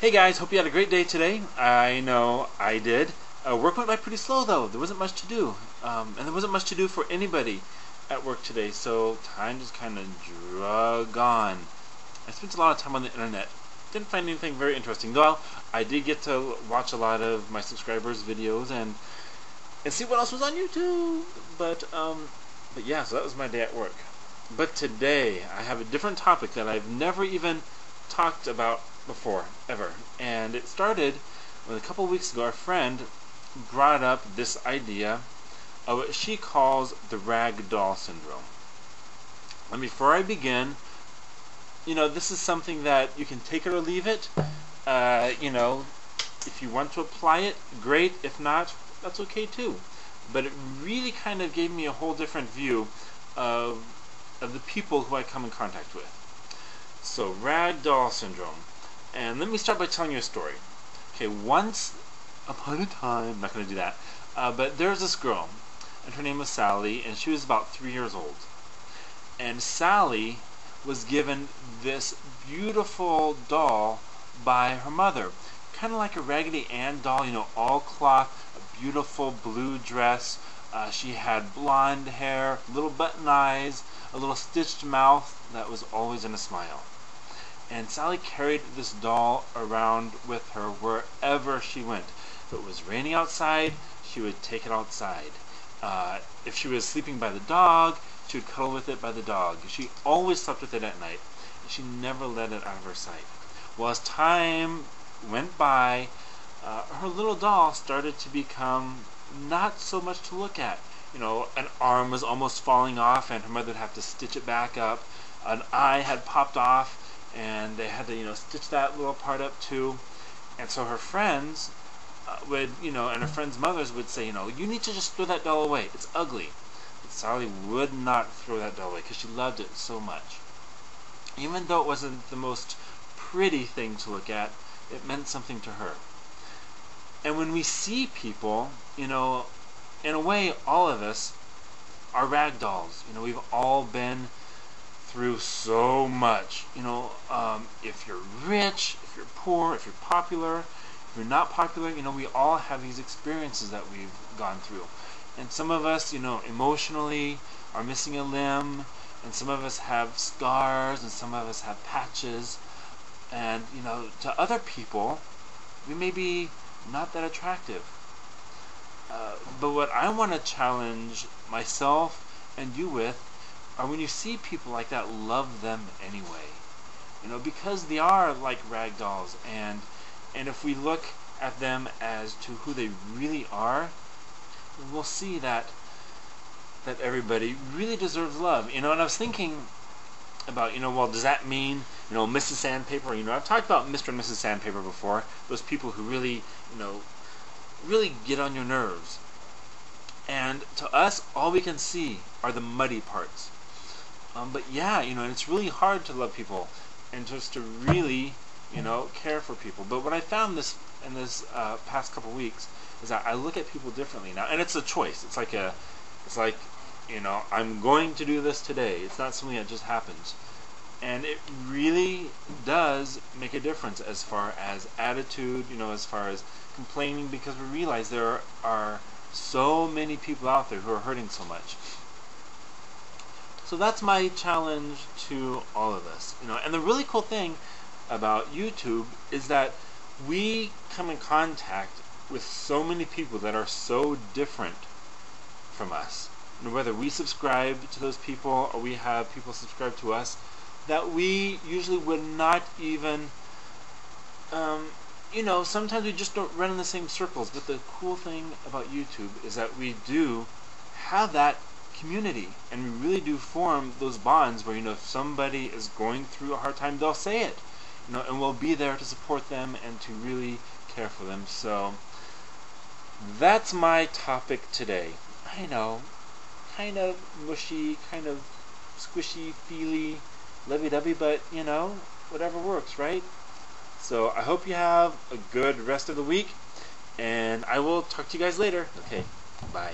Hey guys, hope you had a great day today. I know I did. Work went by pretty slow though. There wasn't much to do. And there wasn't much to do for anybody at work today, so time just kind of drug on. I spent a lot of time on the internet. Didn't find anything very interesting. Though I did get to watch a lot of my subscribers' videos and see what else was on YouTube. But yeah, so that was my day at work. But today I have a different topic that I've never even talked about before, ever. And it started when a couple of weeks ago our friend brought up this idea of what she calls the Ragdoll Syndrome. And before I begin, this is something that you can take it or leave it. If you want to apply it, great. If not, that's okay too. But it really kind of gave me a whole different view of the people who I come in contact with. So, Ragdoll Syndrome. And let me start by telling you a story. Okay, once upon a time, I'm not going to do that, but there's this girl, and her name was Sally, and she was about 3 years old. And Sally was given this beautiful doll by her mother. Kind of like a Raggedy Ann doll, all cloth, a beautiful blue dress. She had blonde hair, little button eyes, a little stitched mouth that was always in a smile. And Sally carried this doll around with her wherever she went. If it was raining outside, she would take it outside. If she was sleeping by the dog, she would cuddle with it by the dog. She always slept with it at night. And she never let it out of her sight. Well, as time went by, her little doll started to become not so much to look at. An arm was almost falling off and her mother would have to stitch it back up. An eye had popped off and they had to, stitch that little part up too. And so her friends would, and her friends' mothers would say, you need to just throw that doll away. It's ugly. But Sally would not throw that doll away because she loved it so much. Even though it wasn't the most pretty thing to look at, it meant something to her. And when we see people, in a way, all of us are rag dolls. We've all been through so much. If you're rich, if you're poor, if you're popular, if you're not popular, we all have these experiences that we've gone through. And some of us, emotionally are missing a limb, and some of us have scars, and some of us have patches. And, to other people, we may be not that attractive. But what I want to challenge myself and you with are when you see people like that, love them anyway. Because they are like rag dolls, and if we look at them as to who they really are, we'll see that everybody really deserves love. And I was thinking about, well, does that mean, Mrs. Sandpaper? I've talked about Mr. and Mrs. Sandpaper before. Those people who really, really get on your nerves. And to us, all we can see are the muddy parts. But yeah, and it's really hard to love people and just to really, care for people. But what I found in this past couple weeks is that I look at people differently now, and it's a choice. It's like I'm going to do this today. It's not something that just happens. And it really does make a difference as far as attitude, as far as complaining, because we realize there are so many people out there who are hurting so much. So that's my challenge to all of us. And the really cool thing about YouTube is that we come in contact with so many people that are so different from us. Whether we subscribe to those people or we have people subscribe to us, that we usually would not even, sometimes we just don't run in the same circles. But the cool thing about YouTube is that we do have that community, and we really do form those bonds where, if somebody is going through a hard time, they'll say it, and we'll be there to support them and to really care for them. So that's my topic today. I know, kind of mushy, kind of squishy, feely, lovey-dovey, but whatever works, right? So I hope you have a good rest of the week, and I will talk to you guys later. Okay, bye.